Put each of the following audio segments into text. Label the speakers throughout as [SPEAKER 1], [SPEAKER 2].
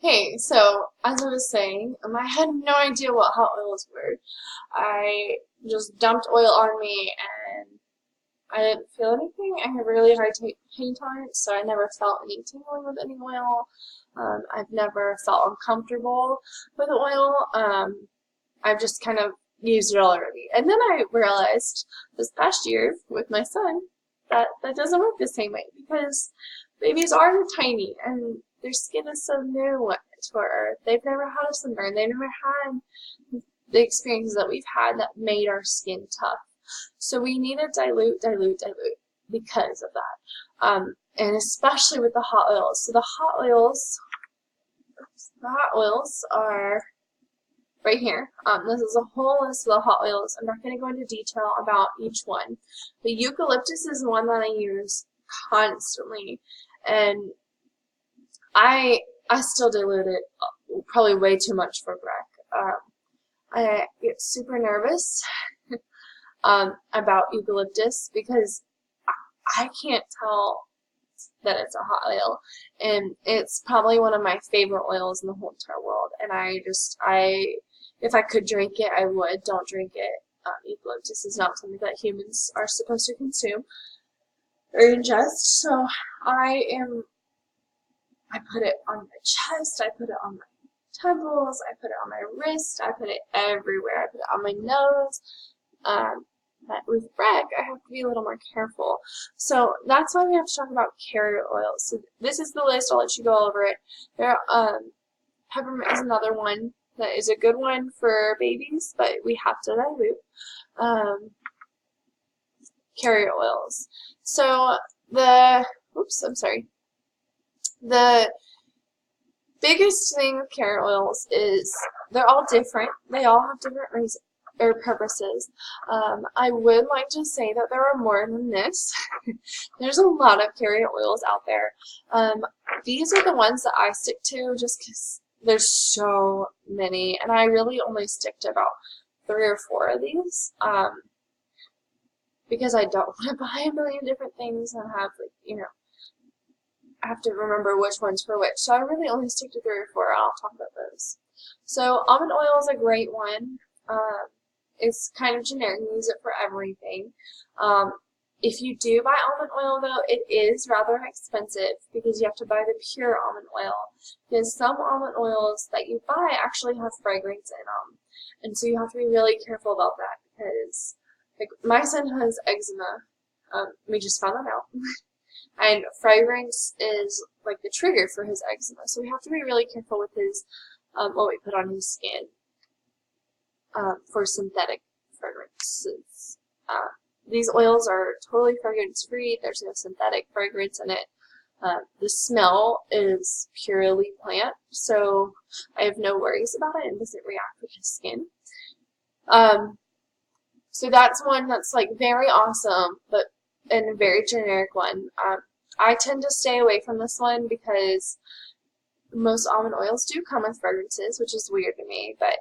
[SPEAKER 1] Hey, so as I was saying, I had no idea what hot oils were. I just dumped oil on me and I didn't feel anything. I have really high pain tolerance, so I never felt any tingling with any oil. I've never felt uncomfortable with oil. I've just kind of used it already. And then I realized this past year with my son that that doesn't work the same way because babies are tiny and their skin is so new to our earth. They've never had a sunburn. They've never had the experiences that we've had that made our skin tough. So we need to dilute because of that. And especially with the hot oils. So the hot oils are right here. This is a whole list of the hot oils. I'm not going to go into detail about each one. The eucalyptus is the one that I use constantly, and I still dilute it probably way too much for Breck. I get super nervous about eucalyptus because I can't tell that it's a hot oil, and it's probably one of my favorite oils in the whole entire world. And if I could drink it, I would. Don't drink it. Eucalyptus is not something that humans are supposed to consume or ingest. So I put it on my chest. I put it on my temples. I put it on my wrist. I put it everywhere. I put it on my nose. But with Breck, I have to be a little more careful. So that's why we have to talk about carrier oils. So this is the list. I'll let you go over it. Peppermint is another one that is a good one for babies, but we have to dilute. Carrier oils. So I'm sorry. The biggest thing with carrier oils is they're all different. They all have different reasons or purposes. I would like to say that there are more than this. There's a lot of carrier oils out there. These are the ones that I stick to just because there's so many, and I really only stick to about 3 or 4 of these because I don't want to buy a million different things and have, I have to remember which one's for which. So I really only stick to 3 or 4, and I'll talk about those. So almond oil is a great one. It's kind of generic. You use it for everything. If you do buy almond oil, though, it is rather expensive because you have to buy the pure almond oil. Because some almond oils that you buy actually have fragrance in them. And so you have to be really careful about that because, like, my son has eczema. We just found that out. And fragrance is like the trigger for his eczema. So we have to be really careful with his what we put on his skin for synthetic fragrances. These oils are totally fragrance free. There's no synthetic fragrance in it. The smell is purely plant, so I have no worries about it and doesn't react with his skin. So that's one that's like very awesome, and a very generic one. I tend to stay away from this one because most almond oils do come with fragrances, which is weird to me, but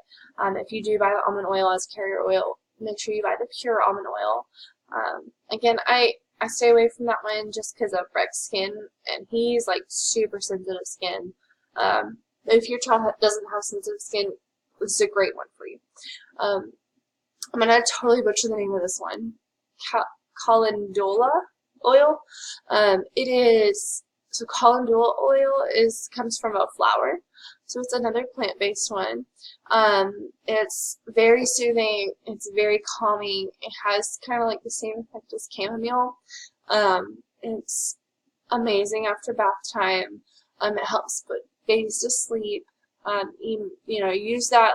[SPEAKER 1] if you do buy the almond oil as carrier oil, make sure you buy the pure almond oil. Again, I stay away from that one just because of Breck's skin, and he's like super sensitive skin. If your child doesn't have sensitive skin, this is a great one for you. I'm going to totally butcher the name of this one. Calendula oil. So calendula oil comes from a flower, so it's another plant-based one. It's very soothing. It's very calming. It has kind of like the same effect as chamomile. It's amazing after bath time. It helps put babies to sleep. Use that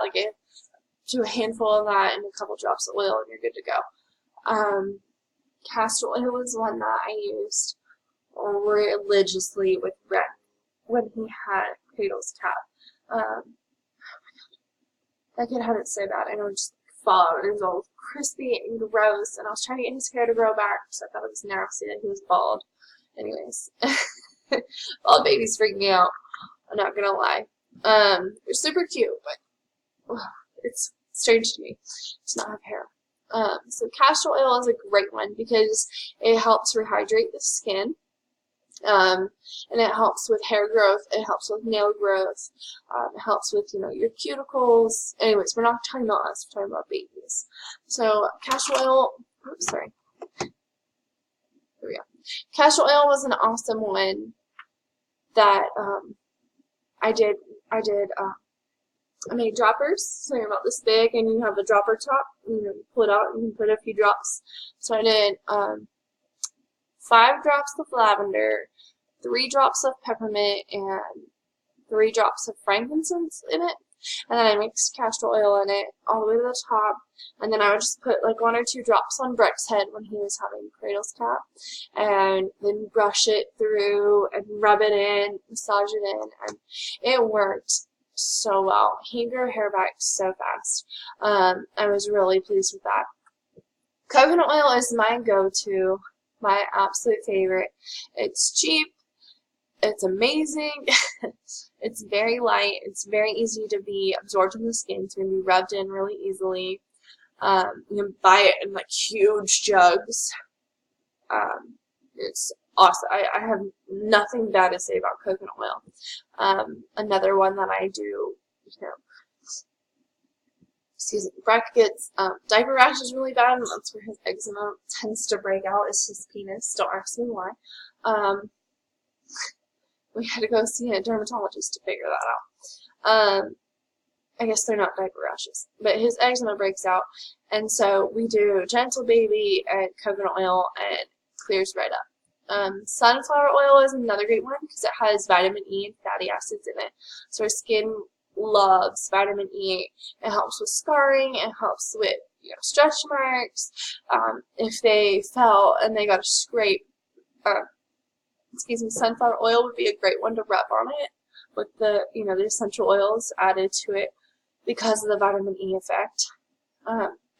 [SPEAKER 1] to a handful of that and a couple drops of oil, and you're good to go. Castor oil is one that I used religiously with Red when he had Cradle's cat. That kid had it so bad. I know, just fall out. It was all crispy and gross, and I was trying to get his hair to grow back because I thought it was nasty that he was bald. Anyways, bald babies freak me out. I'm not gonna lie. They're super cute, but it's strange to me to not have hair. So castor oil is a great one because it helps rehydrate the skin. And it helps with hair growth, it helps with nail growth, it helps with, your cuticles. Anyways, we're not talking about us, we're talking about babies. So castor oil, oops, sorry. There we go. Castor oil was an awesome one that I did. I made droppers, so they're about this big, and you have a dropper top. You pull it out, and you can put a few drops. So I did 5 drops of lavender, 3 drops of peppermint, and 3 drops of frankincense in it. And then I mixed castor oil in it all the way to the top. And then I would just put like 1 or 2 drops on Brett's head when he was having Cradle's cap. And then brush it through and rub it in, massage it in. And it worked so well. He grew hair back so fast. I was really pleased with that. Coconut oil is my go-to, my absolute favorite. It's cheap. It's amazing. It's very light. It's very easy to be absorbed in the skin. So it can be rubbed in really easily. You can buy it in like huge jugs. It's awesome. I have nothing bad to say about coconut oil. Another one that I do, excuse me, Breck gets diaper rash is really bad, and that's where his eczema tends to break out. It's his penis. Don't ask me why. We had to go see a dermatologist to figure that out. I guess they're not diaper rashes, but his eczema breaks out, and so we do gentle baby and coconut oil, and it clears right up. Sunflower oil is another great one because it has vitamin E and fatty acids in it, so our skin loves vitamin E. It helps with scarring. It helps with stretch marks. If they fell and they got a scrape, sunflower oil would be a great one to rub on it with the the essential oils added to it because of the vitamin E effect.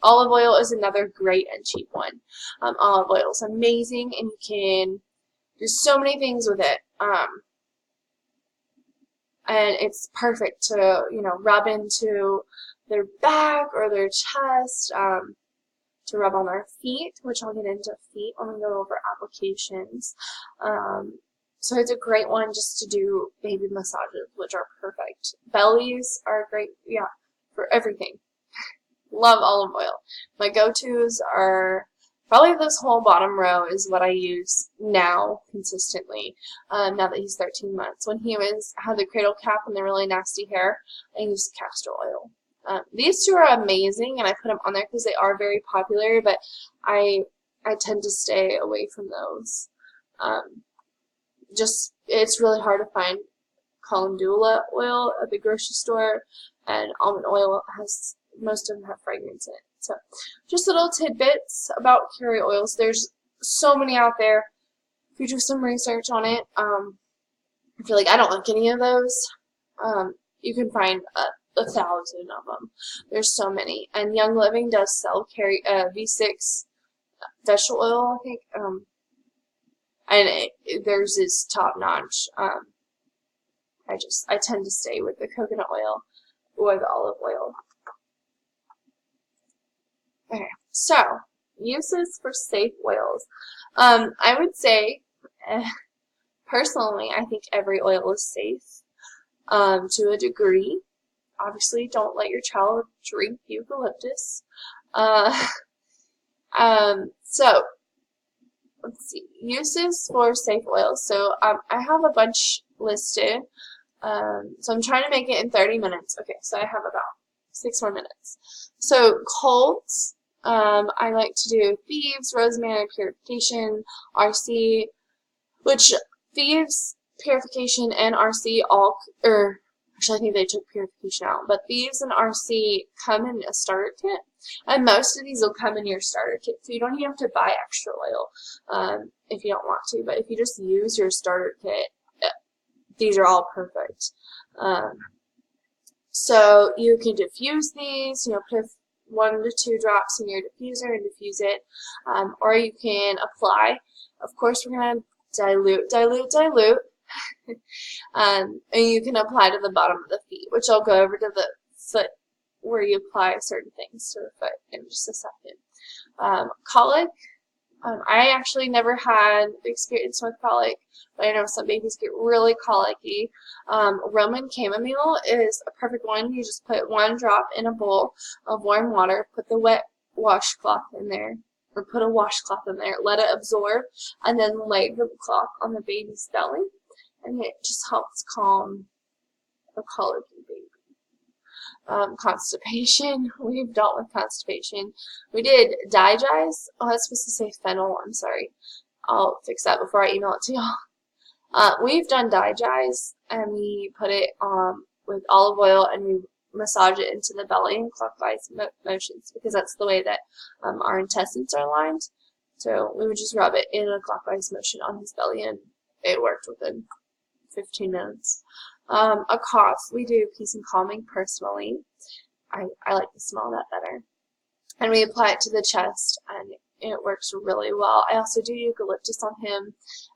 [SPEAKER 1] Olive oil is another great and cheap one. Olive oil is amazing, and you can do so many things with it. And it's perfect to rub into their back or their chest, to rub on their feet, which I'll get into feet when we go over applications. So it's a great one just to do baby massages, which are perfect. Bellies are great, for everything. Love olive oil. My go-tos are probably this whole bottom row is what I use now consistently, now that he's 13 months. When he had the cradle cap and the really nasty hair, I used castor oil. These 2 are amazing, and I put them on there because they are very popular, but I tend to stay away from those. It's really hard to find calendula oil at the grocery store, and almond oil most of them have fragrance in it. So just little tidbits about carrier oils. There's so many out there. If you do some research on it, if you're like, I don't like any of those, you can find 1,000 of them. There's so many. And Young Living does sell V6 vegetable oil, I think. And theirs is top notch. I tend to stay with the coconut oil or the olive oil. Okay, so uses for safe oils. I would say, personally, I think every oil is safe to a degree. Obviously, don't let your child drink eucalyptus. So, let's see. Uses for safe oils. So, I have a bunch listed. So, I'm trying to make it in 30 minutes. Okay, so I have about 6 more minutes. So, colds. I like to do thieves, rosemary, purification, RC, which thieves, purification, and RC actually I think they took purification out, but thieves and RC come in a starter kit, and most of these will come in your starter kit, so you don't even have to buy extra oil if you don't want to, but if you just use your starter kit, these are all perfect. So you can diffuse these, put 1 to 2 drops in your diffuser and diffuse it, or you can apply. Of course, we're going to dilute, and you can apply to the bottom of the feet, which I'll go over to the foot where you apply certain things to the foot in just a second. Colic, I actually never had experience with colic, but I know some babies get really colicky. Roman chamomile is a perfect one. You just put 1 drop in a bowl of warm water, put the wet washcloth in there, or put a washcloth in there, let it absorb, and then lay the cloth on the baby's belly, and it just helps calm a colicky baby. Constipation. We've dealt with constipation. We did digest. Oh, I was supposed to say fennel. I'm sorry. I'll fix that before I email it to y'all. We've done digest, and we put it with olive oil, and we massage it into the belly in clockwise motions, because that's the way that our intestines are aligned. So we would just rub it in a clockwise motion on his belly, and it worked within 15 minutes. A cough, we do peace and calming personally. I like the smell of that better. And we apply it to the chest, and it works really well. I also do eucalyptus on him.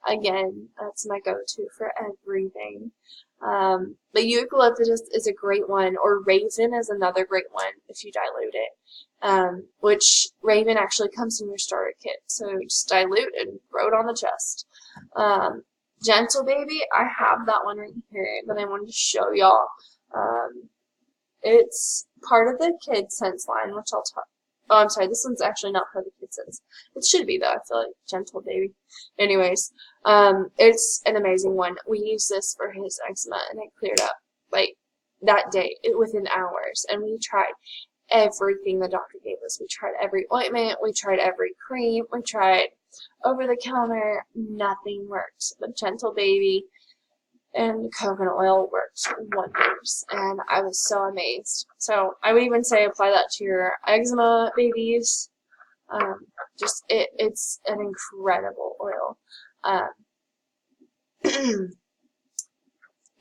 [SPEAKER 1] Again, that's my go-to for everything. But eucalyptus is a great one, or Raven is another great one if you dilute it. Which Raven actually comes in your starter kit. So just dilute and throw it on the chest. Gentle Baby, I have that one right here that I wanted to show y'all. It's part of the Kid Sense line, which I'll talk. Oh, I'm sorry, this one's actually not part of the Kid Sense. It should be, though. I feel like Gentle Baby. Anyways, it's an amazing one. We used this for his eczema, and it cleared up, like, that day, within hours. And we tried everything the doctor gave us. We tried every ointment. We tried every cream. We tried over the counter. Nothing worked. But Gentle Baby and coconut oil worked wonders, and I was so amazed. So I would even say apply that to your eczema babies. It's an incredible oil.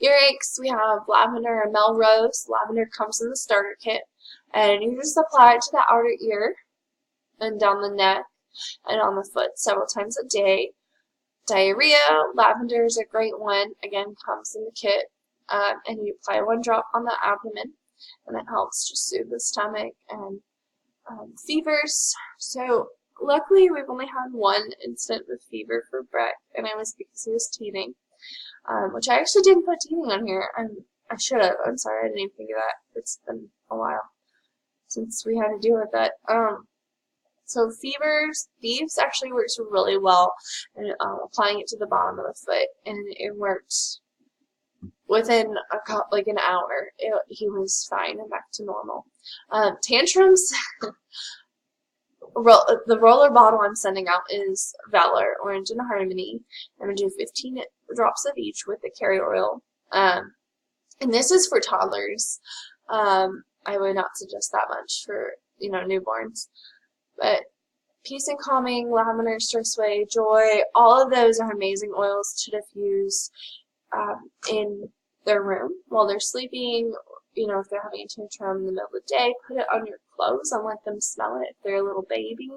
[SPEAKER 1] Earaches, we have lavender and Melrose. Lavender comes in the starter kit, and you just apply it to the outer ear and down the neck and on the foot several times a day. Diarrhea, lavender is a great one. Again, comes in the kit. And you apply 1 drop on the abdomen, and it helps just soothe the stomach. And fevers. So luckily, we've only had 1 incident with fever for Breck, and it was because he was teething. Which I actually didn't put teething on here. I should have. I'm sorry, I didn't even think of that. It's been a while since we had to deal with that. So thieves actually works really well, and applying it to the bottom of the foot, and it worked within an hour. He was fine and back to normal. Tantrums, the roller bottle I'm sending out is Valor Orange and Harmony. I'm going to do 15 drops of each with the carrier oil. And this is for toddlers. I would not suggest that much for, newborns. But peace and calming, lavender, stressway, joy, all of those are amazing oils to diffuse in their room while they're sleeping. If they're having a tantrum in the middle of the day, put it on your clothes and let them smell it if they're a little baby.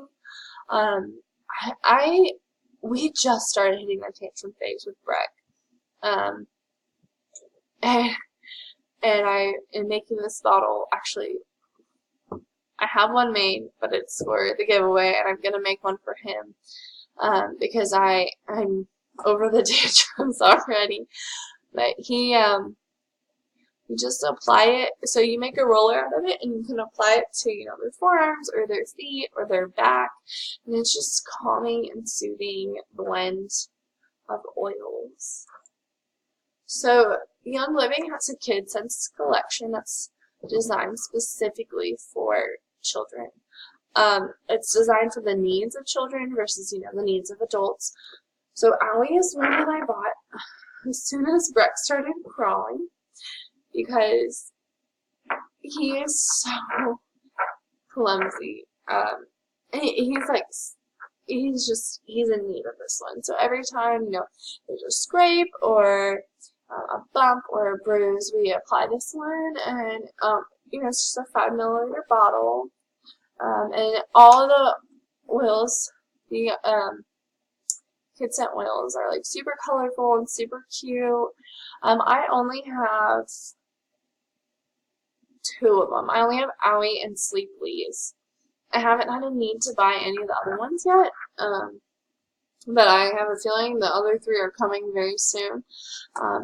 [SPEAKER 1] We just started hitting the tantrum phase with Breck. And in making this bottle, actually, I have one made, but it's for the giveaway, and I'm going to make one for him because I'm over the tantrums already. But you just apply it. So you make a roller out of it, and you can apply it to, their forearms or their feet or their back. And it's just calming and soothing blend of oils. So Young Living has a Kid Sense collection that's designed specifically for children. It's designed for the needs of children versus, the needs of adults. So Owie is one that I bought as soon as Breck started crawling, because he is so clumsy. And he's in need of this one. So every time, there's a scrape or a bump or a bruise, we apply this one, and it's just a 5 milliliter bottle, and all the oils, the Kid Scent oils are like super colorful and super cute. I only have 2 of them. I only have Owie and Sleep Please. I haven't had a need to buy any of the other ones yet, but I have a feeling the other three are coming very soon.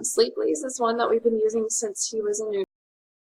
[SPEAKER 1] Sleeply's is one that we've been using since he was a new